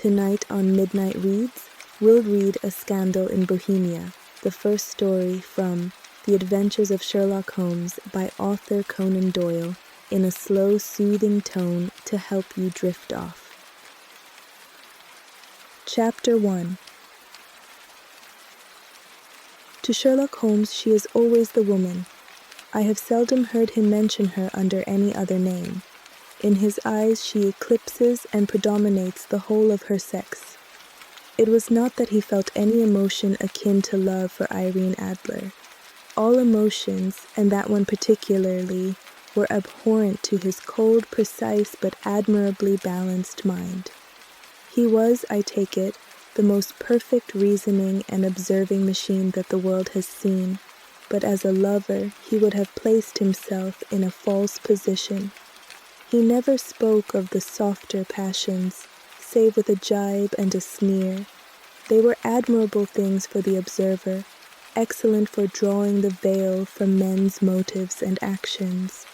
Tonight on Midnight Reads, we'll read A Scandal in Bohemia, the first story from The Adventures of Sherlock Holmes by author Conan Doyle, in a slow, soothing tone to help you drift off. Chapter 1. To Sherlock Holmes she is always the woman. I have seldom heard him mention her under any other name. In his eyes she eclipses and predominates the whole of her sex. It was not that he felt any emotion akin to love for Irene Adler. All emotions, and that one particularly, were abhorrent to his cold, precise, but admirably balanced mind. He was, I take it, the most perfect reasoning and observing machine that the world has seen, but as a lover he would have placed himself in a false position. He never spoke of the softer passions, save with a jibe and a sneer. They were admirable things for the observer, excellent for drawing the veil from men's motives and actions.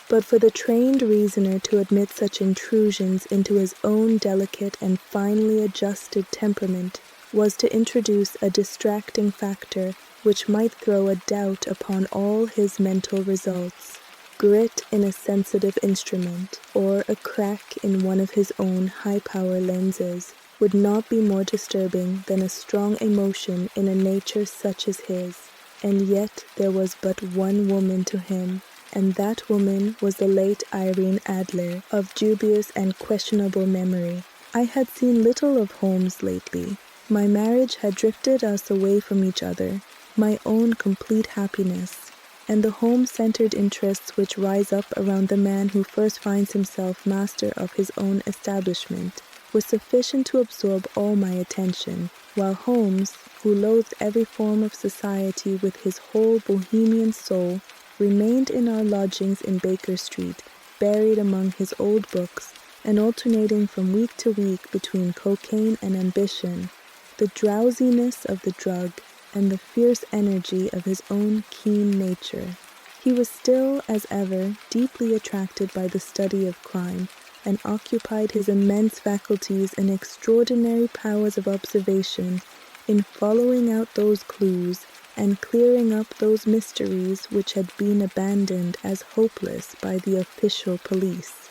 But for the trained reasoner to admit such intrusions into his own delicate and finely adjusted temperament was to introduce a distracting factor which might throw a doubt upon all his mental results. Grit in a sensitive instrument, or a crack in one of his own high-power lenses, would not be more disturbing than a strong emotion in a nature such as his. And yet there was but one woman to him, and that woman was the late Irene Adler, of dubious and questionable memory. I had seen little of Holmes lately. My marriage had drifted us away from each other, my own complete happiness, and the home-centered interests which rise up around the man who first finds himself master of his own establishment were sufficient to absorb all my attention, while Holmes, who loathed every form of society with his whole Bohemian soul, remained in our lodgings in Baker Street, buried among his old books, and alternating from week to week between cocaine and ambition, the drowsiness of the drug, and the fierce energy of his own keen nature. He was still, as ever, deeply attracted by the study of crime, and occupied his immense faculties and extraordinary powers of observation in following out those clues and clearing up those mysteries which had been abandoned as hopeless by the official police.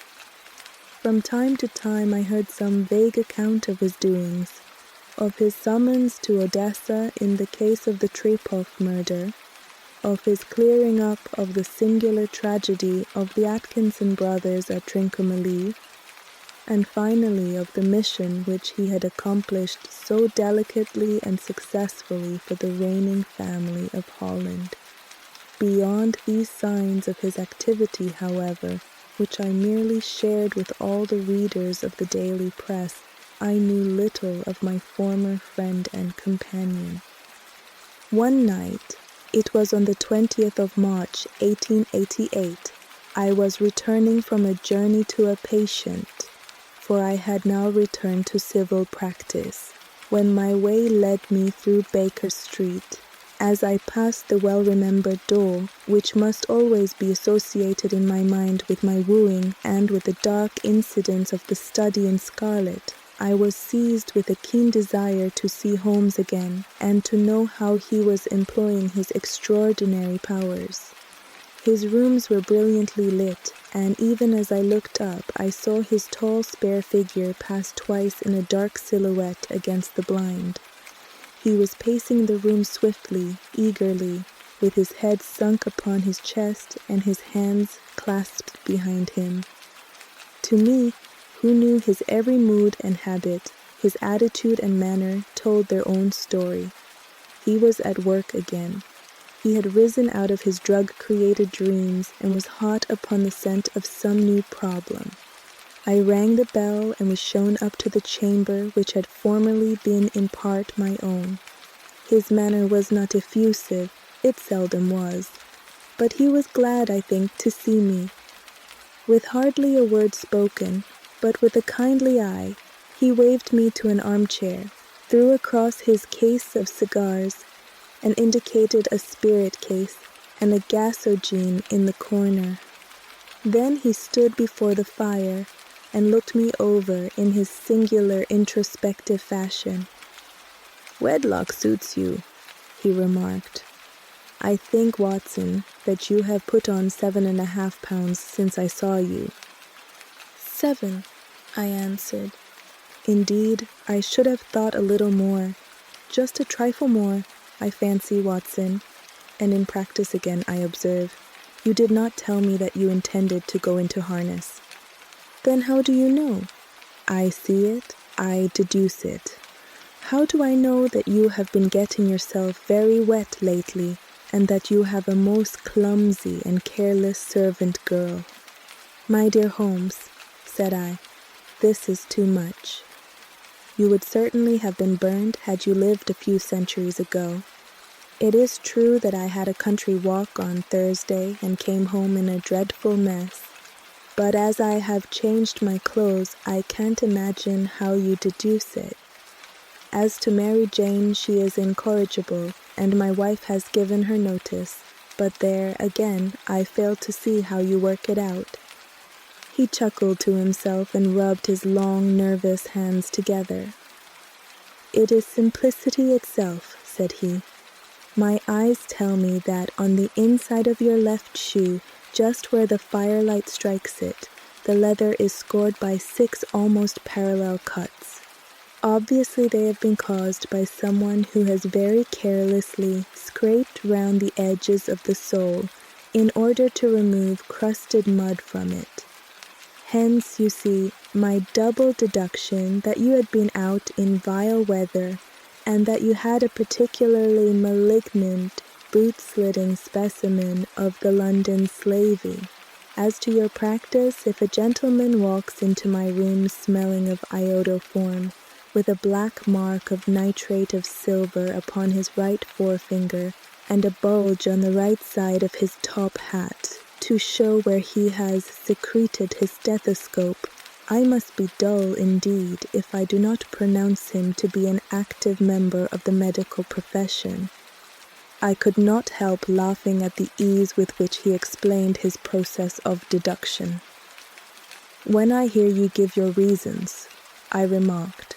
From time to time I heard some vague account of his doings, of his summons to Odessa in the case of the Trepoff murder, of his clearing up of the singular tragedy of the Atkinson brothers at Trincomalee, and finally of the mission which he had accomplished so delicately and successfully for the reigning family of Holland. Beyond these signs of his activity, however, which I merely shared with all the readers of the daily press, I knew little of my former friend and companion. One night, it was on the 20th of March, 1888, I was returning from a journey to a patient, for I had now returned to civil practice, when my way led me through Baker Street. As I passed the well-remembered door, which must always be associated in my mind with my wooing and with the dark incidents of the study in scarlet, I was seized with a keen desire to see Holmes again, and to know how he was employing his extraordinary powers. His rooms were brilliantly lit, and even as I looked up, I saw his tall, spare figure pass twice in a dark silhouette against the blind. He was pacing the room swiftly, eagerly, with his head sunk upon his chest and his hands clasped behind him. To me, who knew his every mood and habit, his attitude and manner told their own story. He was at work again. He had risen out of his drug-created dreams and was hot upon the scent of some new problem. I rang the bell and was shown up to the chamber which had formerly been in part my own. His manner was not effusive, it seldom was, but he was glad, I think, to see me. With hardly a word spoken, but with a kindly eye, he waved me to an armchair, threw across his case of cigars, and indicated a spirit case and a gasogene in the corner. Then he stood before the fire, and looked me over in his singular introspective fashion. "Wedlock suits you," he remarked. "I think, Watson, that you have put on 7.5 pounds since I saw you." 7, I answered. "Indeed, I should have thought a little more. Just a trifle more, I fancy, Watson." And in practice again, I observe, "You did not tell me that you intended to go into harness." "Then how do you know?" "I see it, I deduce it. How do I know that you have been getting yourself very wet lately, and that you have a most clumsy and careless servant girl?" "My dear Holmes," said I, "this is too much. You would certainly have been burned had you lived a few centuries ago. It is true that I had a country walk on Thursday and came home in a dreadful mess. But as I have changed my clothes, I can't imagine how you deduce it. As to Mary Jane, she is incorrigible, and my wife has given her notice. But there, again, I fail to see how you work it out." He chuckled to himself and rubbed his long, nervous hands together. "It is simplicity itself," said he. "My eyes tell me that on the inside of your left shoe, just where the firelight strikes it, the leather is scored by 6 almost parallel cuts. Obviously they have been caused by someone who has very carelessly scraped round the edges of the sole in order to remove crusted mud from it. Hence, you see, my double deduction that you had been out in vile weather, and that you had a particularly malignant boot-slitting specimen of the London slavey. As to your practice, if a gentleman walks into my room smelling of iodoform, with a black mark of nitrate of silver upon his right forefinger, and a bulge on the right side of his top hat, to show where he has secreted his stethoscope, I must be dull indeed if I do not pronounce him to be an active member of the medical profession." I could not help laughing at the ease with which he explained his process of deduction. "When I hear you give your reasons," I remarked,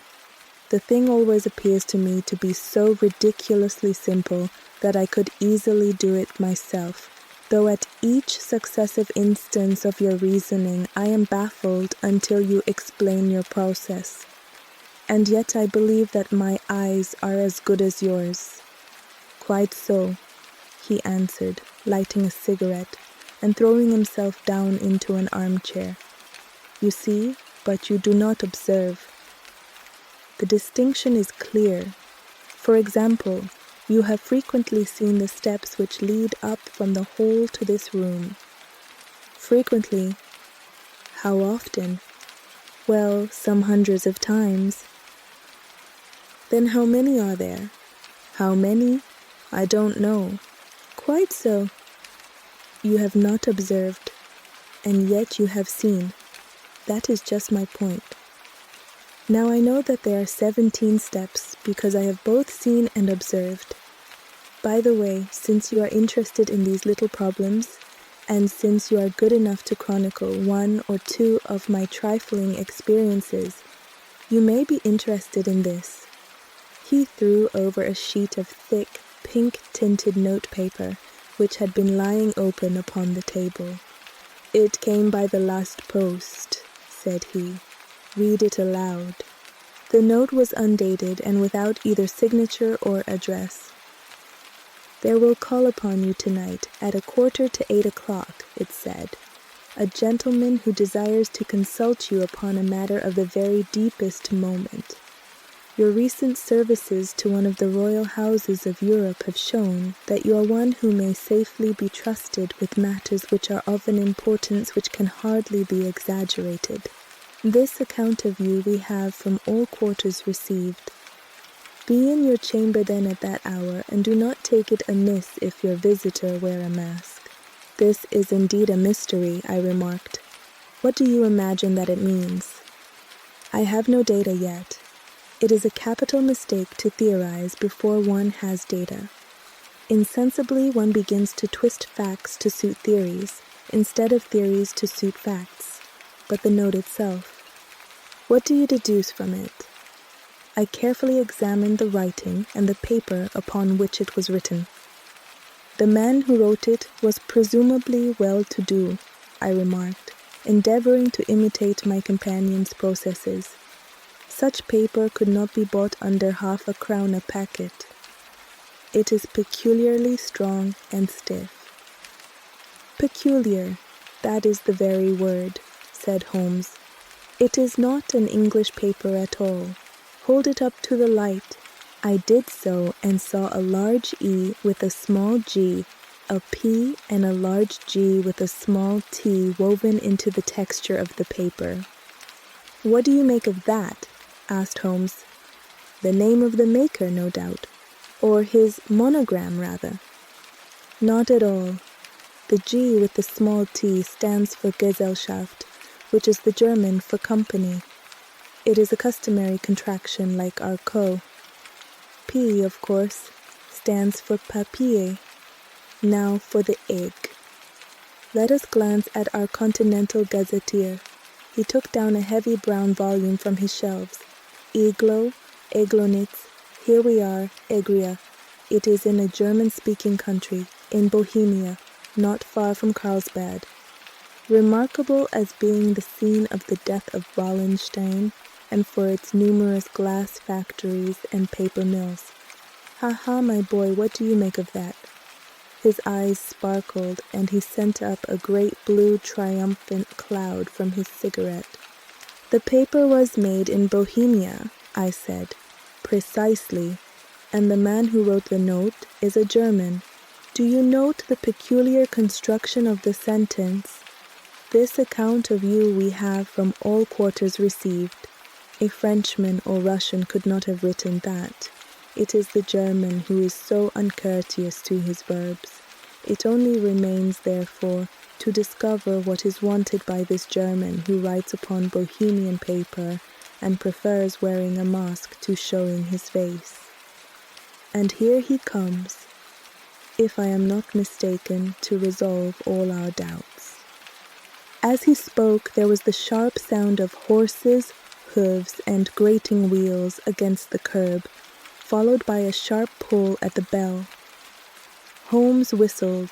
"the thing always appears to me to be so ridiculously simple that I could easily do it myself, though at each successive instance of your reasoning I am baffled until you explain your process. And yet I believe that my eyes are as good as yours." "Quite so," he answered, lighting a cigarette and throwing himself down into an armchair. "You see, but you do not observe. The distinction is clear. For example, you have frequently seen the steps which lead up from the hall to this room." "Frequently." "How often?" "Well, some hundreds of times." "Then how many are there?" "How many? I don't know." "Quite so. You have not observed, and yet you have seen. That is just my point. Now I know that there are 17 steps because I have both seen and observed. By the way, since you are interested in these little problems, and since you are good enough to chronicle 1 or 2 of my trifling experiences, you may be interested in this." He threw over a sheet of thick, pink-tinted notepaper which had been lying open upon the table. "It came by the last post," said he. "Read it aloud." The note was undated and without either signature or address. "There will call upon you tonight at 7:45, it said. "A gentleman who desires to consult you upon a matter of the very deepest moment. Your recent services to one of the royal houses of Europe have shown that you are one who may safely be trusted with matters which are of an importance which can hardly be exaggerated. This account of you we have from all quarters received. Be in your chamber then at that hour, and do not take it amiss if your visitor wear a mask." "This is indeed a mystery," I remarked. "What do you imagine that it means?" "I have no data yet. It is a capital mistake to theorize before one has data. Insensibly one begins to twist facts to suit theories, instead of theories to suit facts. But the note itself, What do you deduce from it? I carefully examined the writing and the paper upon which it was written. The man who wrote it was presumably well-to-do, I remarked, endeavoring to imitate my companion's processes. Such paper could not be bought under £0.50 a packet. It is peculiarly strong and stiff. Peculiar, that is the very word, said Holmes. It is not an English paper at all. Hold it up to the light. I did so and saw a large E with a small g, a P and a large G with a small t woven into the texture of the paper. What do you make of that? Asked Holmes. The name of the maker, no doubt. Or his monogram, rather. Not at all. The G with the small t stands for Gesellschaft, which is the German for company. It is a customary contraction like our co. P, of course, stands for papier. Now for the egg. Let us glance at our Continental Gazetteer. He took down a heavy brown volume from his shelves. Iglo, Eglonitz, here we are, Egria. It is in a German-speaking country, in Bohemia, not far from Carlsbad. Remarkable as being the scene of the death of Wallenstein, and for its numerous glass factories and paper mills. Ha ha, my boy, what do you make of that? His eyes sparkled, and he sent up a great blue triumphant cloud from his cigarette. The paper was made in Bohemia, I said. Precisely. And the man who wrote the note is a German. Do you note the peculiar construction of the sentence? This account of you we have from all quarters received. A Frenchman or Russian could not have written that. It is the German who is so uncourteous to his verbs. It only remains, therefore, to discover what is wanted by this German who writes upon Bohemian paper and prefers wearing a mask to showing his face. And here he comes, if I am not mistaken, to resolve all our doubts. As he spoke, there was the sharp sound of horses, hooves, and grating wheels against the curb, followed by a sharp pull at the bell. Holmes whistled.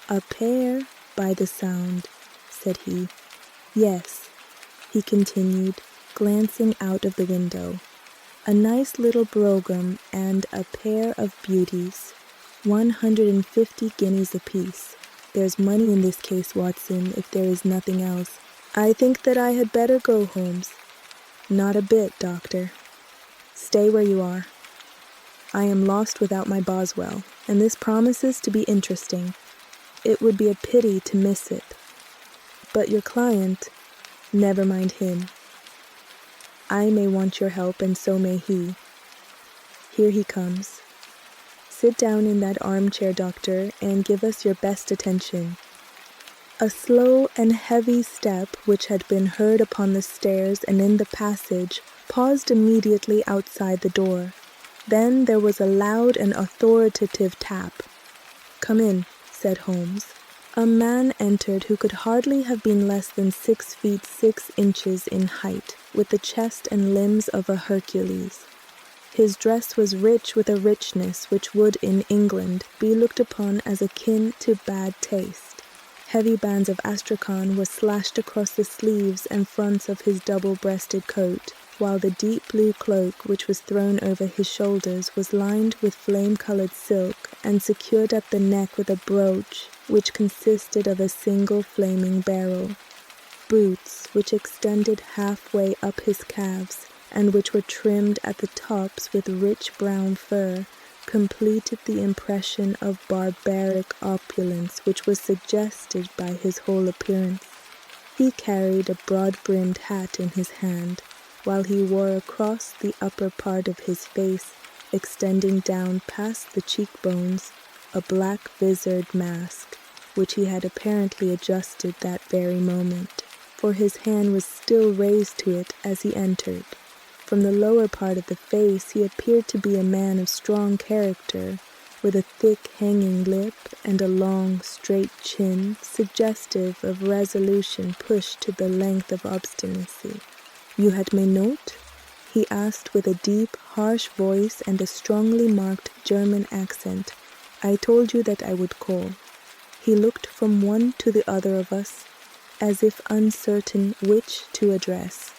A pair, by the sound, said he. Yes, he continued, glancing out of the window. A nice little brougham and a pair of beauties, 150 guineas apiece. There's money in this case, Watson, if there is nothing else. I think that I had better go, Holmes. Not a bit, Doctor. Stay where you are. I am lost without my Boswell, and this promises to be interesting. It would be a pity to miss it. But your client, never mind him. I may want your help, and so may he. Here he comes. Sit down in that armchair, Doctor, and give us your best attention. A slow and heavy step, which had been heard upon the stairs and in the passage, paused immediately outside the door. Then there was a loud and authoritative tap. Come in, said Holmes. A man entered who could hardly have been less than 6 feet 6 inches in height, with the chest and limbs of a Hercules. His dress was rich with a richness which would, in England, be looked upon as akin to bad taste. Heavy bands of astrakhan were slashed across the sleeves and fronts of his double-breasted coat, while the deep blue cloak which was thrown over his shoulders was lined with flame-colored silk and secured at the neck with a brooch, which consisted of a single flaming barrel. Boots, which extended halfway up his calves, and which were trimmed at the tops with rich brown fur, completed the impression of barbaric opulence which was suggested by his whole appearance. He carried a broad-brimmed hat in his hand, while he wore across the upper part of his face, extending down past the cheekbones, a black visored mask, which he had apparently adjusted that very moment, for his hand was still raised to it as he entered. From the lower part of the face he appeared to be a man of strong character, with a thick hanging lip and a long, straight chin, suggestive of resolution pushed to the length of obstinacy. You had my note? He asked with a deep, harsh voice and a strongly marked German accent. I told you that I would call. He looked from one to the other of us, as if uncertain which to address.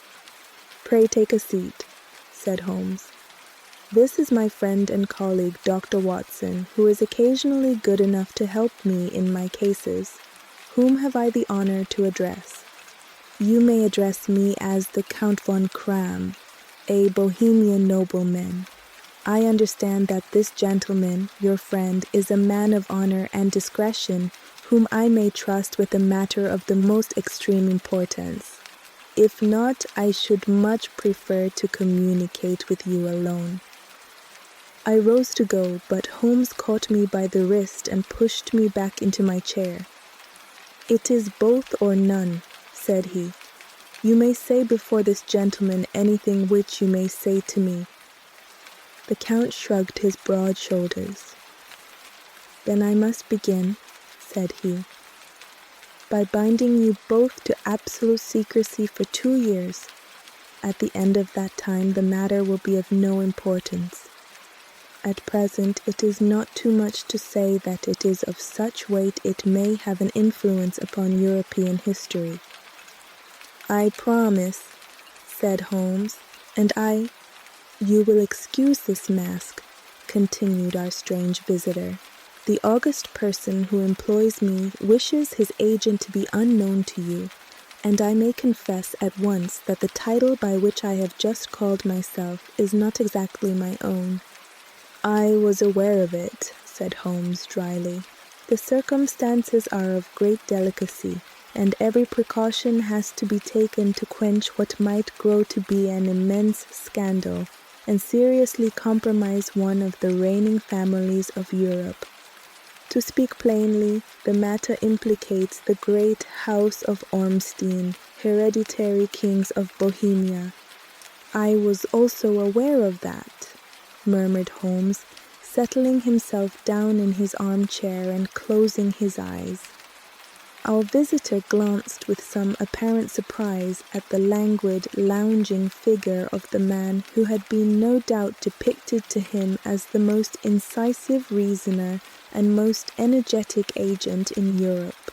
Pray take a seat, said Holmes. This is my friend and colleague, Dr. Watson, who is occasionally good enough to help me in my cases. Whom have I the honor to address? You may address me as the Count von Kram, a Bohemian nobleman. I understand that this gentleman, your friend, is a man of honor and discretion, whom I may trust with a matter of the most extreme importance. If not, I should much prefer to communicate with you alone. I rose to go, but Holmes caught me by the wrist and pushed me back into my chair. It is both or none, said he. You may say before this gentleman anything which you may say to me. The Count shrugged his broad shoulders. Then I must begin, said he, by binding you both to absolute secrecy for 2 years. At the end of that time the matter will be of no importance. At present it is not too much to say that it is of such weight it may have an influence upon European history. I promise, said Holmes, and You will excuse this mask, continued our strange visitor. The august person who employs me wishes his agent to be unknown to you, and I may confess at once that the title by which I have just called myself is not exactly my own. I was aware of it, said Holmes dryly. The circumstances are of great delicacy, and every precaution has to be taken to quench what might grow to be an immense scandal, and seriously compromise one of the reigning families of Europe. To speak plainly, the matter implicates the great House of Ormstein, hereditary kings of Bohemia. I was also aware of that, murmured Holmes, settling himself down in his armchair and closing his eyes. Our visitor glanced with some apparent surprise at the languid, lounging figure of the man who had been no doubt depicted to him as the most incisive reasoner and most energetic agent in Europe.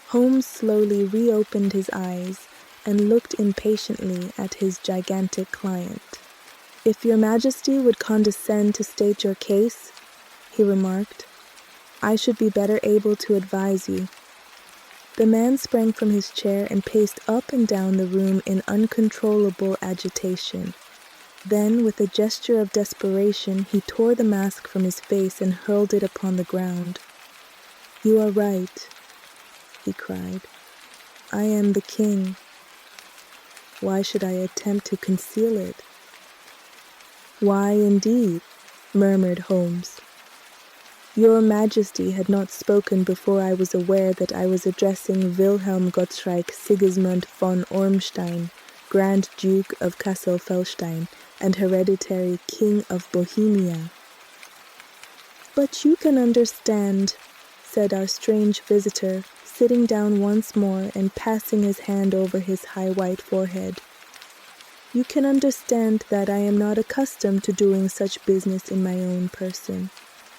Holmes slowly reopened his eyes and looked impatiently at his gigantic client. If your Majesty would condescend to state your case, he remarked, I should be better able to advise you. The man sprang from his chair and paced up and down the room in uncontrollable agitation. Then, with a gesture of desperation, he tore the mask from his face and hurled it upon the ground. You are right, he cried. I am the king. Why should I attempt to conceal it? Why, indeed, murmured Holmes. Your Majesty had not spoken before I was aware that I was addressing Wilhelm Gottschalk Sigismund von Ormstein, Grand Duke of Kassel-Felstein, and hereditary King of Bohemia. But you can understand, said our strange visitor, sitting down once more and passing his hand over his high white forehead. You can understand that I am not accustomed to doing such business in my own person.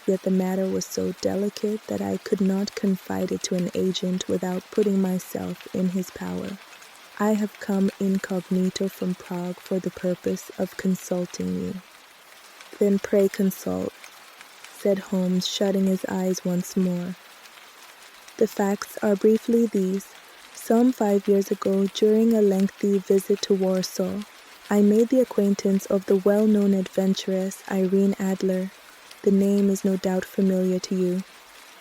Yet the matter was so delicate that I could not confide it to an agent without putting myself in his power. I have come incognito from Prague for the purpose of consulting you. Then pray consult, said Holmes, shutting his eyes once more. The facts are briefly these. Some 5 years ago, during a lengthy visit to Warsaw, I made the acquaintance of the well-known adventuress Irene Adler. The name is no doubt familiar to you.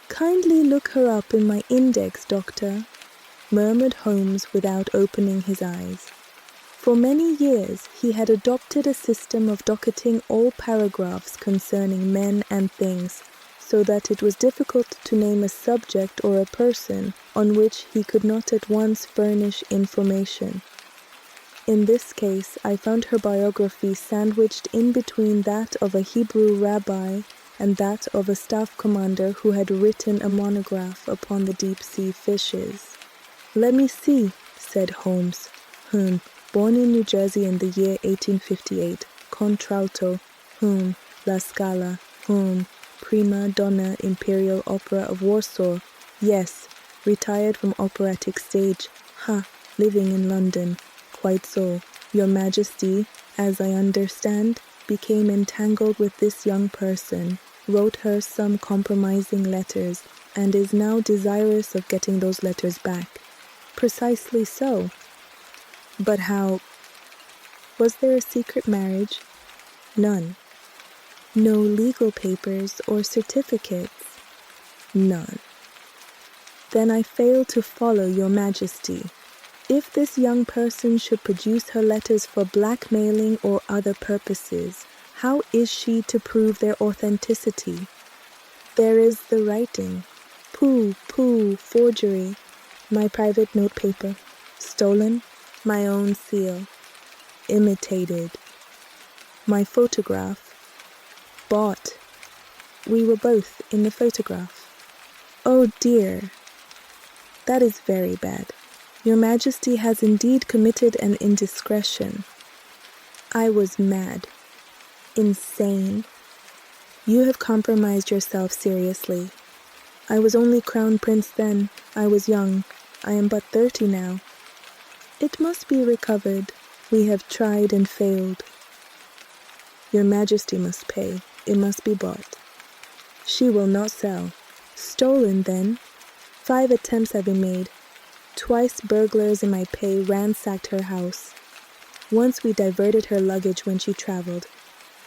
Kindly look her up in my index, Doctor, murmured Holmes without opening his eyes. For many years he had adopted a system of docketing all paragraphs concerning men and things, so that it was difficult to name a subject or a person on which he could not at once furnish information. In this case, I found her biography sandwiched in between that of a Hebrew rabbi and that of a staff commander who had written a monograph upon the deep-sea fishes. Let me see, said Holmes. born in New Jersey in the year 1858, contralto, Hum, La Scala, Hum, prima donna Imperial Opera of Warsaw, yes, retired from operatic stage, ha, living in London, quite so. Your Majesty, as I understand, became entangled with this young person, wrote her some compromising letters, and is now desirous of getting those letters back. Precisely so. But how? Was there a secret marriage? None. No legal papers or certificates? None. Then I fail to follow your Majesty. If this young person should produce her letters for blackmailing or other purposes, how is she to prove their authenticity? There is the writing. Pooh, forgery. My private notepaper. Stolen. My own seal. Imitated. My photograph. Bought. We were both in the photograph. Oh dear. That is very bad. Your Majesty has indeed committed an indiscretion. I was mad. Insane. You have compromised yourself seriously. I was only crown prince then. I was young. I am but 30 now. It must be recovered. We have tried and failed. Your Majesty must pay. It must be bought. She will not sell. Stolen, then. 5 attempts have been made. Twice burglars in my pay ransacked her house. Once we diverted her luggage when she traveled.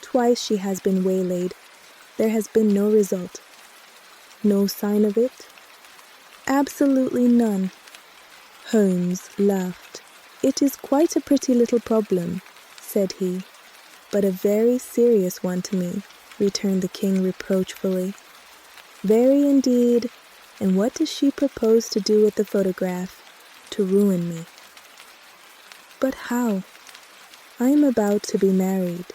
Twice she has been waylaid. There has been no result. No sign of it? Absolutely none. Holmes laughed. It is quite a pretty little problem, said he. But a very serious one to me, returned the king reproachfully. Very indeed. And what does she propose to do with the photograph? To ruin me. But how? I am about to be married.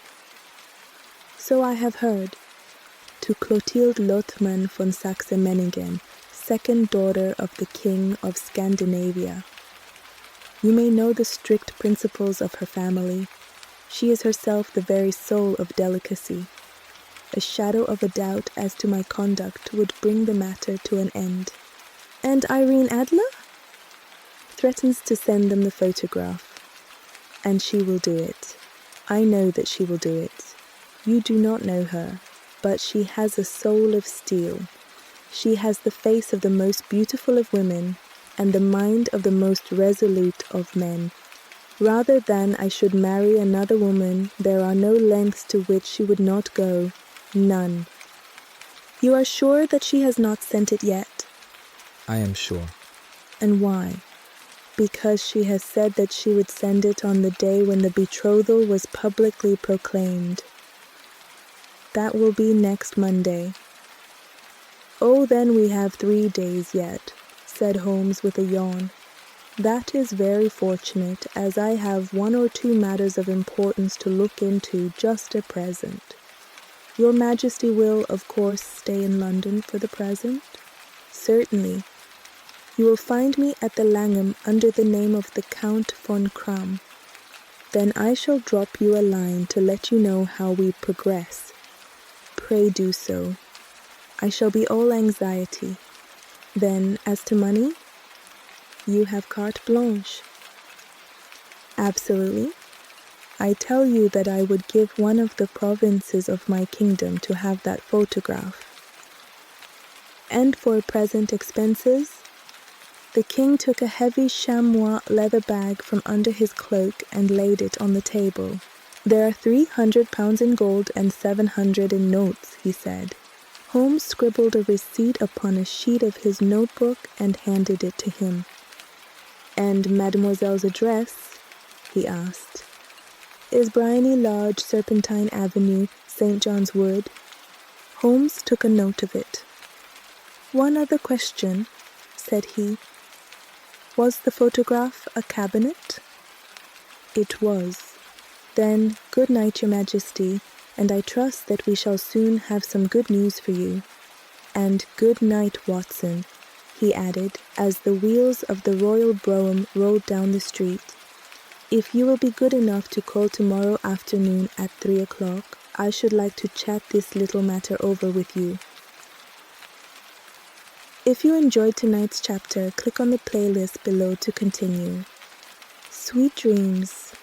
So I have heard. To Clotilde Lothman von Saxe-Meiningen, second daughter of the King of Scandinavia. You may know the strict principles of her family. She is herself the very soul of delicacy. A shadow of a doubt as to my conduct would bring the matter to an end. And Irene Adler? Threatens to send them the photograph. And she will do it. I know that she will do it. You do not know her, but she has a soul of steel. She has the face of the most beautiful of women, and the mind of the most resolute of men. Rather than I should marry another woman, there are no lengths to which she would not go. None. You are sure that she has not sent it yet? I am sure. And why? Because she has said that she would send it on the day when the betrothal was publicly proclaimed. That will be next Monday. Oh, then we have 3 days yet, said Holmes with a yawn. That is very fortunate, as I have 1 or 2 matters of importance to look into just at present. Your Majesty will, of course, stay in London for the present? Certainly. You will find me at the Langham under the name of the Count von Kram. Then I shall drop you a line to let you know how we progress. Pray do so. I shall be all anxiety. Then, as to money, you have carte blanche. Absolutely. I tell you that I would give one of the provinces of my kingdom to have that photograph. And for present expenses? The king took a heavy chamois leather bag from under his cloak and laid it on the table. There are 300 pounds in gold and 700 in notes, he said. Holmes scribbled a receipt upon a sheet of his notebook and handed it to him. And Mademoiselle's address? He asked. Is Briony Lodge, Serpentine Avenue, St. John's Wood? Holmes took a note of it. One other question, said he. Was the photograph a cabinet? It was. Then, good night, Your Majesty, and I trust that we shall soon have some good news for you. And good night, Watson, he added, as the wheels of the royal brougham rolled down the street. If you will be good enough to call tomorrow afternoon at 3 o'clock, I should like to chat this little matter over with you. If you enjoyed tonight's chapter, click on the playlist below to continue. Sweet dreams.